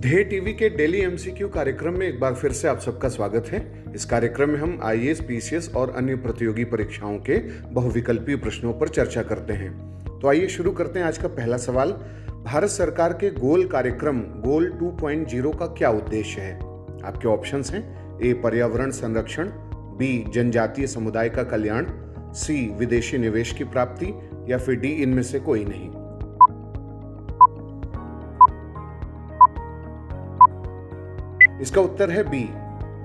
ध्येय टीवी के daily MCQ कार्यक्रम में एक बार फिर से आप सबका स्वागत है। इस कार्यक्रम में हम आईएएस, पीसीएस और अन्य प्रतियोगी परीक्षाओं के बहुविकल्पी प्रश्नों पर चर्चा करते हैं। तो आइए शुरू करते हैं आज का पहला सवाल। भारत सरकार के गोल कार्यक्रम गोल 2.0 का क्या उद्देश्य है? आपके ऑप्शंस हैं ए पर्यावरण संरक्षण, बी जनजातीय समुदाय का कल्याण, सी विदेशी निवेश की प्राप्ति या फिर डी इनमें से कोई नहीं। इसका उत्तर है बी।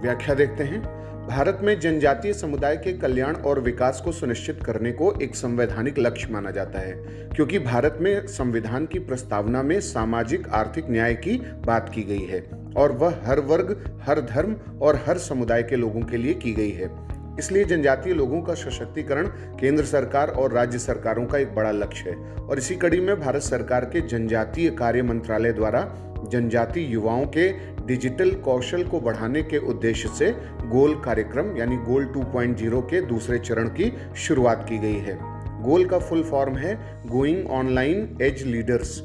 व्याख्या देखते हैं। भारत में जनजातीय समुदाय के कल्याण और विकास को सुनिश्चित करने को एक संवैधानिक लक्ष्य माना जाता है, क्योंकि भारत में संविधान की प्रस्तावना में सामाजिक आर्थिक न्याय की बात की गई है और वह हर वर्ग, हर धर्म और हर समुदाय के लोगों के लिए की गई है। इसलिए जनजातीय लोगों का सशक्तिकरण केंद्र सरकार और राज्य सरकारों का एक बड़ा लक्ष्य है और इसी कड़ी में भारत सरकार के जनजातीय कार्य मंत्रालय द्वारा जनजातीय युवाओं के डिजिटल कौशल को बढ़ाने के उद्देश्य से गोल कार्यक्रम यानी गोल 2.0 के दूसरे चरण की शुरुआत की गई है। गोल का फुल फॉर्म है गोइंग ऑनलाइन एज लीडर्स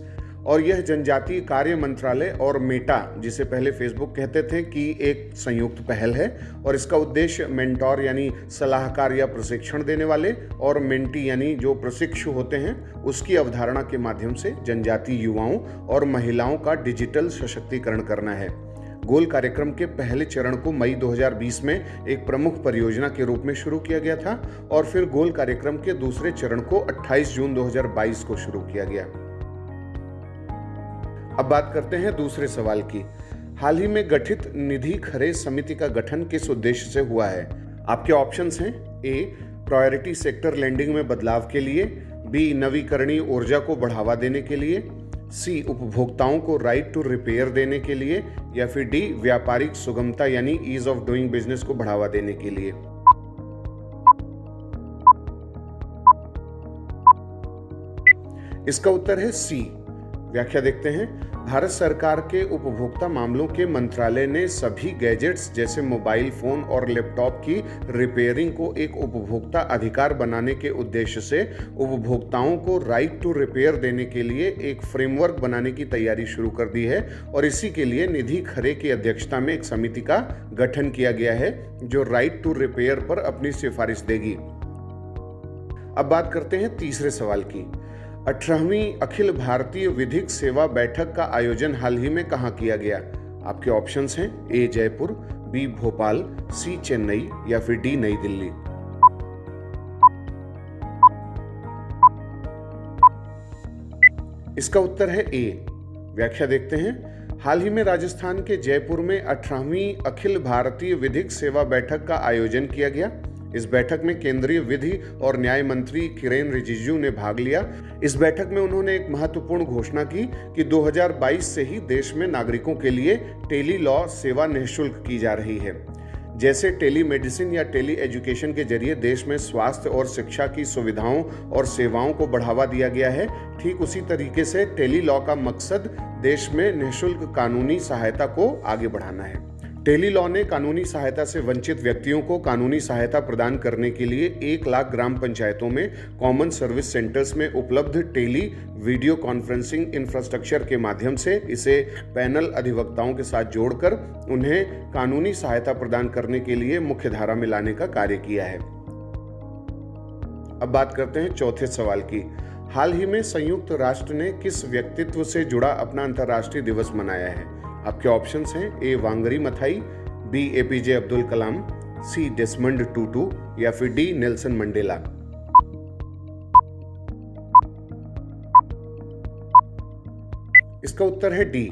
और यह जनजातीय कार्य मंत्रालय और मेटा, जिसे पहले फेसबुक कहते थे, की एक संयुक्त पहल है और इसका उद्देश्य मेंटोर यानी सलाहकार या प्रशिक्षण देने वाले और मेंटी यानी जो प्रशिक्षु होते हैं उसकी अवधारणा के माध्यम से जनजातीय युवाओं और महिलाओं का डिजिटल सशक्तिकरण करना है। गोल कार्यक्रम के पहले चरण को मई 2020 में एक प्रमुख परियोजना के रूप में शुरू किया गया था और फिर गोल कार्यक्रम के दूसरे चरण को 28 जून 2022 को शुरू किया गया। अब बात करते हैं दूसरे सवाल की। हाल ही में गठित निधि खरे समिति का गठन किस उद्देश्य से हुआ है? आपके ऑप्शंस हैं ए प्रायोरिटी सेक्टर लेंडिंग में बदलाव के लिए, बी नवीकरणीय ऊर्जा को बढ़ावा देने के लिए, सी उपभोक्ताओं को राइट टू रिपेयर देने के लिए या फिर डी व्यापारिक सुगमता यानी ईज ऑफ डूइंग बिजनेस को बढ़ावा देने के लिए। इसका उत्तर है सी। व्याख्या देखते हैं। भारत सरकार के उपभोक्ता मामलों के मंत्रालय ने सभी गैजेट्स जैसे मोबाइल फोन और लैपटॉप की रिपेयरिंग को एक उपभोक्ता अधिकार बनाने के उद्देश्य से उपभोक्ताओं को राइट टू रिपेयर देने के लिए एक फ्रेमवर्क बनाने की तैयारी शुरू कर दी है और इसी के लिए निधि खरे की अध्यक्षता में एक समिति का गठन किया गया है जो राइट टू रिपेयर पर अपनी सिफारिश देगी। अब बात करते हैं तीसरे सवाल की। 18वीं अखिल भारतीय विधिक सेवा बैठक का आयोजन हाल ही में कहां किया गया? आपके ऑप्शंस हैं ए जयपुर, बी भोपाल, सी चेन्नई या फिर डी नई दिल्ली। इसका उत्तर है ए। व्याख्या देखते हैं। हाल ही में राजस्थान के जयपुर में 18वीं अखिल भारतीय विधिक सेवा बैठक का आयोजन किया गया। इस बैठक में केंद्रीय विधि और न्याय मंत्री किरेन रिजिजू ने भाग लिया। इस बैठक में उन्होंने एक महत्वपूर्ण घोषणा की कि 2022 से ही देश में नागरिकों के लिए टेली लॉ सेवा निःशुल्क की जा रही है। जैसे टेली मेडिसिन या टेली एजुकेशन के जरिए देश में स्वास्थ्य और शिक्षा की सुविधाओं और सेवाओं को बढ़ावा दिया गया है, ठीक उसी तरीके से टेली लॉ का मकसद देश में निःशुल्क कानूनी सहायता को आगे बढ़ाना है। टेली लॉ ने कानूनी सहायता से वंचित व्यक्तियों को कानूनी सहायता प्रदान करने के लिए 1 लाख ग्राम पंचायतों में कॉमन सर्विस सेंटर्स में उपलब्ध टेली वीडियो कॉन्फ्रेंसिंग इंफ्रास्ट्रक्चर के माध्यम से इसे पैनल अधिवक्ताओं के साथ जोड़कर उन्हें कानूनी सहायता प्रदान करने के लिए मुख्य धारा में लाने का कार्य किया है। अब बात करते हैं चौथे सवाल की। हाल ही में संयुक्त राष्ट्र ने किस व्यक्तित्व से जुड़ा अपना अंतर्राष्ट्रीय दिवस मनाया है? आपके ऑप्शंस हैं ए वांगरी मथाई, बी एपीजे अब्दुल कलाम, सी डेसमंड टूटू या फिर डी नेल्सन मंडेला। इसका उत्तर है डी।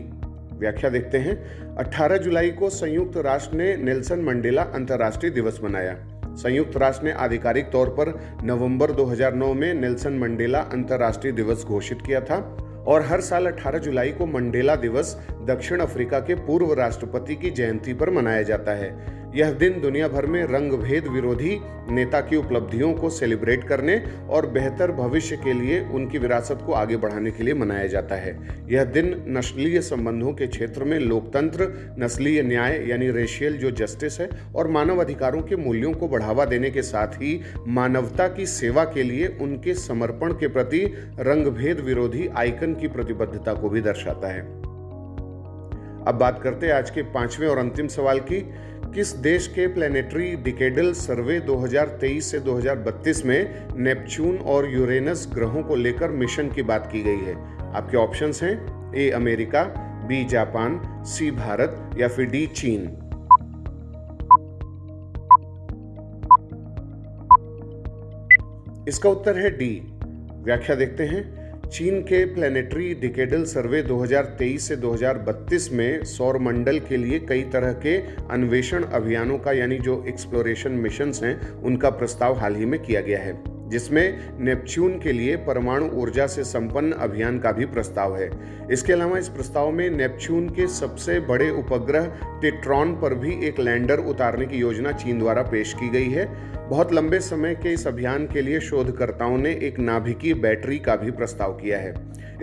व्याख्या देखते हैं। 18 जुलाई को संयुक्त राष्ट्र ने नेल्सन मंडेला अंतर्राष्ट्रीय दिवस मनाया। संयुक्त राष्ट्र ने आधिकारिक तौर पर नवंबर 2009 में नेल्सन मंडेला अंतर्राष्ट्रीय दिवस घोषित किया था और हर साल 18 जुलाई को मंडेला दिवस दक्षिण अफ्रीका के पूर्व राष्ट्रपति की जयंती पर मनाया जाता है। यह दिन दुनिया भर में रंगभेद विरोधी नेता की उपलब्धियों को सेलिब्रेट करने और बेहतर भविष्य के लिए उनकी विरासत को आगे बढ़ाने के लिए मनाया जाता है। यह दिन नस्लीय संबंधों के क्षेत्र में लोकतंत्र, नस्लीय न्याय यानी रेशियल जो जस्टिस है और मानव अधिकारों के मूल्यों को बढ़ावा देने के साथ ही मानवता की सेवा के लिए उनके समर्पण के प्रति रंगभेद विरोधी आइकन की प्रतिबद्धता को भी दर्शाता है। अब बात करते हैं आज के पांचवें और अंतिम सवाल की। किस देश के प्लेनेटरी डिकेडल सर्वे 2023 से 2032 में नेपच्यून और यूरेनस ग्रहों को लेकर मिशन की बात की गई है? आपके ऑप्शंस हैं ए अमेरिका, बी जापान, सी भारत या फिर डी चीन। इसका उत्तर है डी। व्याख्या देखते हैं। चीन के प्लेनेटरी डिकेडल सर्वे 2023 से 2032 में सौर मंडल के लिए कई तरह के अन्वेषण अभियानों का यानी जो एक्सप्लोरेशन मिशंस हैं उनका प्रस्ताव हाल ही में किया गया है, जिसमें नेपच्यून के लिए परमाणु ऊर्जा से संपन्न अभियान का भी प्रस्ताव है। इसके अलावा इस प्रस्ताव में नेपच्यून के सबसे बड़े उपग्रह टिट्रॉन पर भी एक लैंडर उतारने की योजना चीन द्वारा पेश की गई है। बहुत लंबे समय के इस अभियान के लिए शोधकर्ताओं ने एक नाभिकीय बैटरी का भी प्रस्ताव किया है।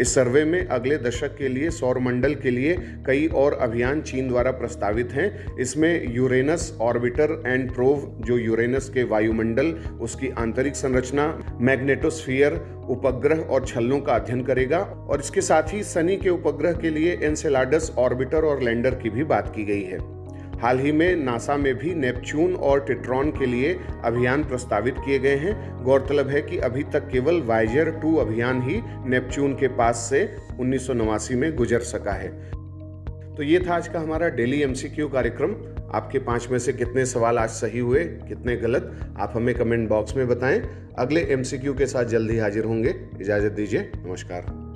इस सर्वे में अगले दशक के लिए सौर मंडल के लिए कई और अभियान चीन द्वारा प्रस्तावित हैं। इसमें यूरेनस ऑर्बिटर एंड प्रोब, जो यूरेनस के वायुमंडल, उसकी आंतरिक संरचना, मैग्नेटोस्फीयर, उपग्रह और छल्लों का अध्ययन करेगा, और इसके साथ ही शनि के उपग्रह के लिए एनसेलाडस ऑर्बिटर और लैंडर की भी बात की गई है। हाल ही में नासा में भी नेपच्यून और टिट्रॉन के लिए अभियान प्रस्तावित किए गए हैं। गौरतलब है कि अभी तक केवल वायेजर 2 अभियान ही नेपच्यून के पास से 1989 में गुजर सका है। तो ये था आज का हमारा डेली एमसीक्यू कार्यक्रम। आपके 5 में से कितने सवाल आज सही हुए, कितने गलत, आप हमें कमेंट बॉक्स में बताएं। अगले एमसीक्यू के साथ जल्दी हाजिर होंगे। इजाजत दीजिए, नमस्कार।